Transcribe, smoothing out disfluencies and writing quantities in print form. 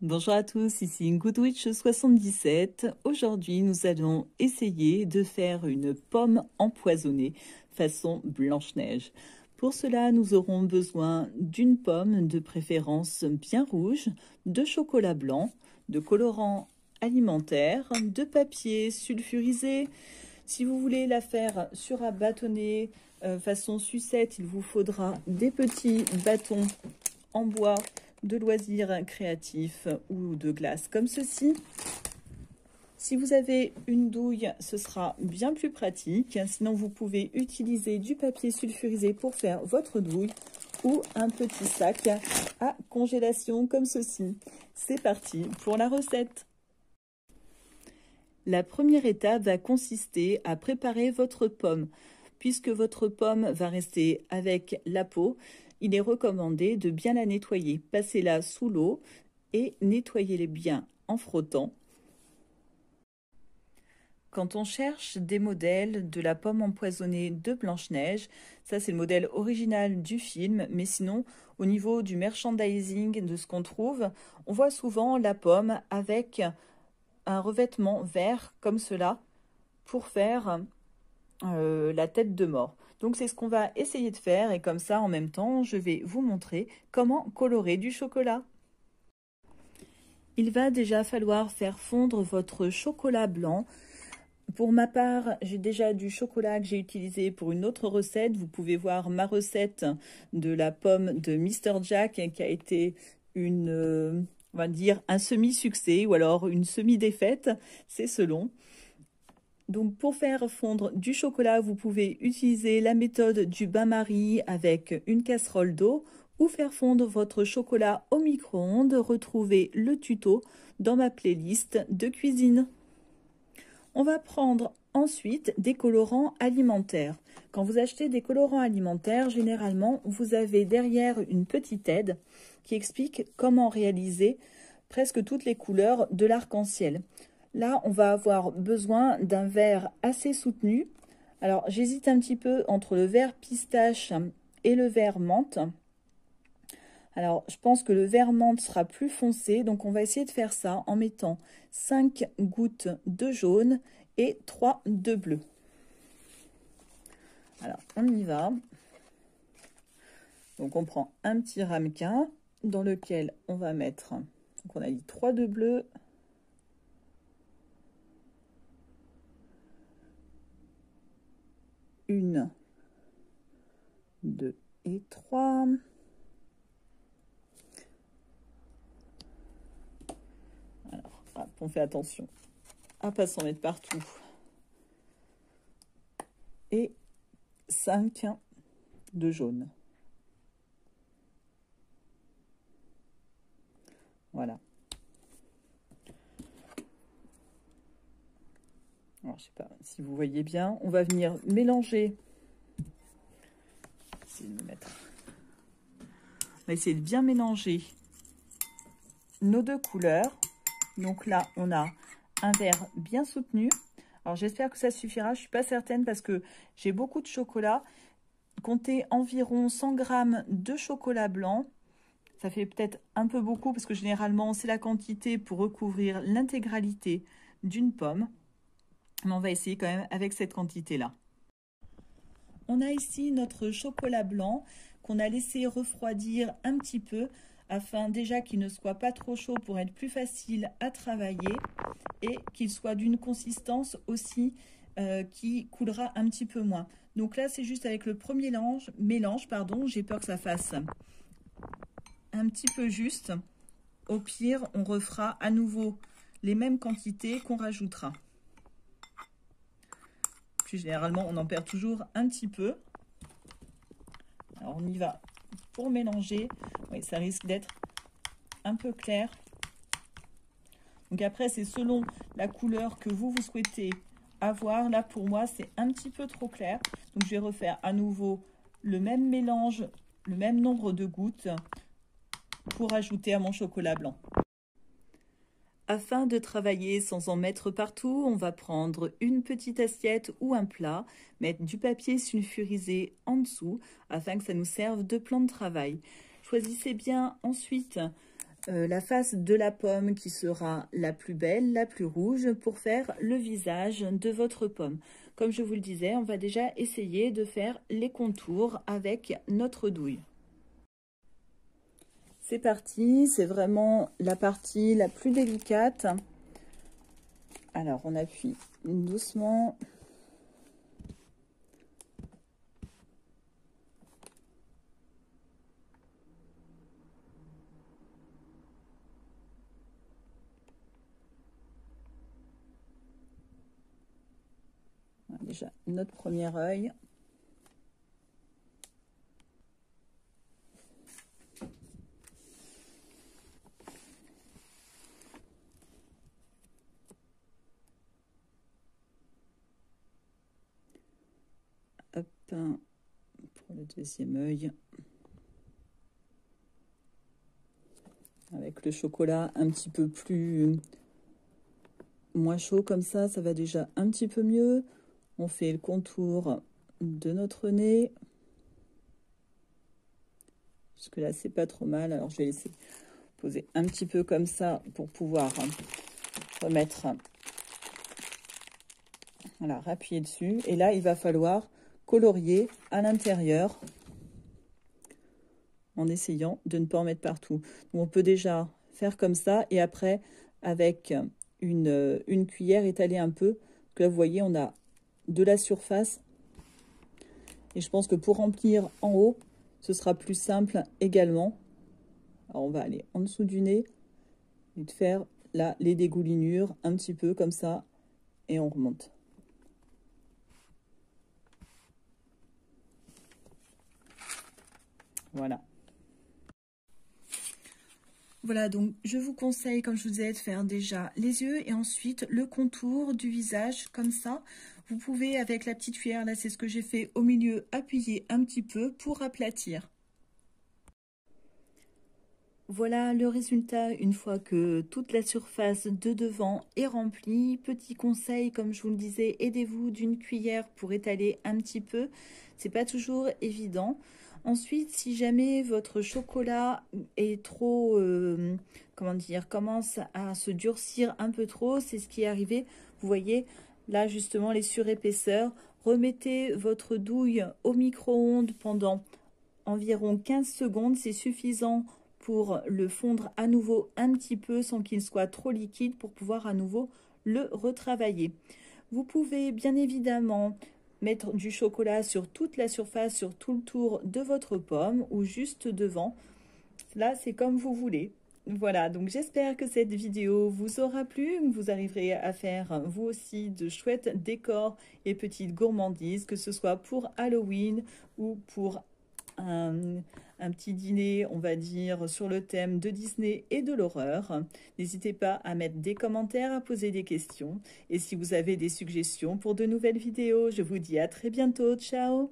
Bonjour à tous, ici Goodwitch77. Aujourd'hui, nous allons essayer de faire une pomme empoisonnée façon Blanche-Neige. Pour cela, nous aurons besoin d'une pomme, de préférence bien rouge, de chocolat blanc, de colorant alimentaire, de papier sulfurisé. Si vous voulez la faire sur un bâtonnet façon sucette, il vous faudra des petits bâtons en bois de loisirs créatifs ou de glace comme ceci. Si vous avez une douille, ce sera bien plus pratique. Sinon, vous pouvez utiliser du papier sulfurisé pour faire votre douille ou un petit sac à congélation comme ceci. C'est parti pour la recette. La première étape va consister à préparer votre pomme. Puisque votre pomme va rester avec la peau, il est recommandé de bien la nettoyer. Passez-la sous l'eau et nettoyez-les bien en frottant. Quand on cherche des modèles de la pomme empoisonnée de Blanche-Neige, ça c'est le modèle original du film, mais sinon au niveau du merchandising de ce qu'on trouve, on voit souvent la pomme avec un revêtement vert comme cela pour faire la tête de mort. Donc c'est ce qu'on va essayer de faire et comme ça en même temps je vais vous montrer comment colorer du chocolat. Il va déjà falloir faire fondre votre chocolat blanc. Pour ma part, j'ai déjà du chocolat que j'ai utilisé pour une autre recette. Vous pouvez voir ma recette de la pomme de Mr. Jack qui a été on va dire un semi-succès ou alors une semi-défaite, c'est selon. Donc pour faire fondre du chocolat, vous pouvez utiliser la méthode du bain-marie avec une casserole d'eau ou faire fondre votre chocolat au micro-ondes. Retrouvez le tuto dans ma playlist de cuisine. On va prendre ensuite des colorants alimentaires. Quand vous achetez des colorants alimentaires, généralement, vous avez derrière une petite aide qui explique comment réaliser presque toutes les couleurs de l'arc-en-ciel. Là, on va avoir besoin d'un vert assez soutenu. Alors, j'hésite un petit peu entre le vert pistache et le vert menthe. Alors, je pense que le vert menthe sera plus foncé, donc on va essayer de faire ça en mettant 5 gouttes de jaune et 3 de bleu. Alors, on y va. Donc, on prend un petit ramequin dans lequel on va mettre, donc on a dit 3 de bleu, 1, 2 et 3. Alors, hop, on fait attention à ne pas s'en mettre partout. Et 5 de jaune. Voilà. Alors, je sais pas si vous voyez bien, on va venir mélanger. On va essayer de bien mélanger nos deux couleurs. Donc là, on a un vert bien soutenu. Alors, j'espère que ça suffira. Je ne suis pas certaine parce que j'ai beaucoup de chocolat. Comptez environ 100 g de chocolat blanc. Ça fait peut-être un peu beaucoup parce que généralement, c'est la quantité pour recouvrir l'intégralité d'une pomme. Mais on va essayer quand même avec cette quantité-là. On a ici notre chocolat blanc qu'on a laissé refroidir un petit peu afin déjà qu'il ne soit pas trop chaud pour être plus facile à travailler et qu'il soit d'une consistance aussi qui coulera un petit peu moins. Donc là, c'est juste avec le premier mélange, j'ai peur que ça fasse un petit peu juste. Au pire, on refera à nouveau les mêmes quantités qu'on rajoutera. Puis généralement, on en perd toujours un petit peu. Alors, on y va pour mélanger. Oui, ça risque d'être un peu clair. Donc après, c'est selon la couleur que vous souhaitez avoir. Là, pour moi, c'est un petit peu trop clair. Donc, je vais refaire à nouveau le même mélange, le même nombre de gouttes pour ajouter à mon chocolat blanc. Afin de travailler sans en mettre partout, on va prendre une petite assiette ou un plat, mettre du papier sulfurisé en dessous afin que ça nous serve de plan de travail. Choisissez bien ensuite la face de la pomme qui sera la plus belle, la plus rouge pour faire le visage de votre pomme. Comme je vous le disais, on va déjà essayer de faire les contours avec notre douille. C'est parti, c'est vraiment la partie la plus délicate. Alors, on appuie doucement. Déjà notre premier œil. Hop, pour le deuxième œil. Avec le chocolat un petit peu plus moins chaud comme ça va déjà un petit peu mieux. On fait le contour de notre nez. Jusque là, c'est pas trop mal. Alors, je vais laisser poser un petit peu comme ça pour pouvoir remettre, voilà, appuyer dessus. Et là, il va falloir colorier à l'intérieur en essayant de ne pas en mettre partout. Donc, on peut déjà faire comme ça et après, avec une cuillère, étaler un peu. Donc là, vous voyez, on a de la surface. Et je pense que pour remplir en haut, ce sera plus simple également. Alors, on va aller en dessous du nez et de faire là les dégoulinures un petit peu comme ça et on remonte. Voilà. Voilà, donc je vous conseille, comme je vous disais, de faire déjà les yeux et ensuite le contour du visage comme ça. Vous pouvez, avec la petite cuillère, là c'est ce que j'ai fait au milieu, appuyer un petit peu pour aplatir. Voilà le résultat une fois que toute la surface de devant est remplie. Petit conseil, comme je vous le disais, aidez-vous d'une cuillère pour étaler un petit peu. C'est pas toujours évident. Ensuite, si jamais votre chocolat est trop, comment dire, commence à se durcir un peu trop, c'est ce qui est arrivé. Vous voyez, là justement les surépaisseurs. Remettez votre douille au micro-ondes pendant environ 15 secondes, c'est suffisant pour le fondre à nouveau un petit peu sans qu'il soit trop liquide pour pouvoir à nouveau le retravailler. Vous pouvez bien évidemment mettre du chocolat sur toute la surface, sur tout le tour de votre pomme ou juste devant. Là, c'est comme vous voulez. Voilà, donc j'espère que cette vidéo vous aura plu. Vous arriverez à faire vous aussi de chouettes décors et petites gourmandises, que ce soit pour Halloween ou pour un petit dîner, on va dire, sur le thème de Disney et de l'horreur. N'hésitez pas à mettre des commentaires, à poser des questions. Et si vous avez des suggestions pour de nouvelles vidéos, je vous dis à très bientôt. Ciao!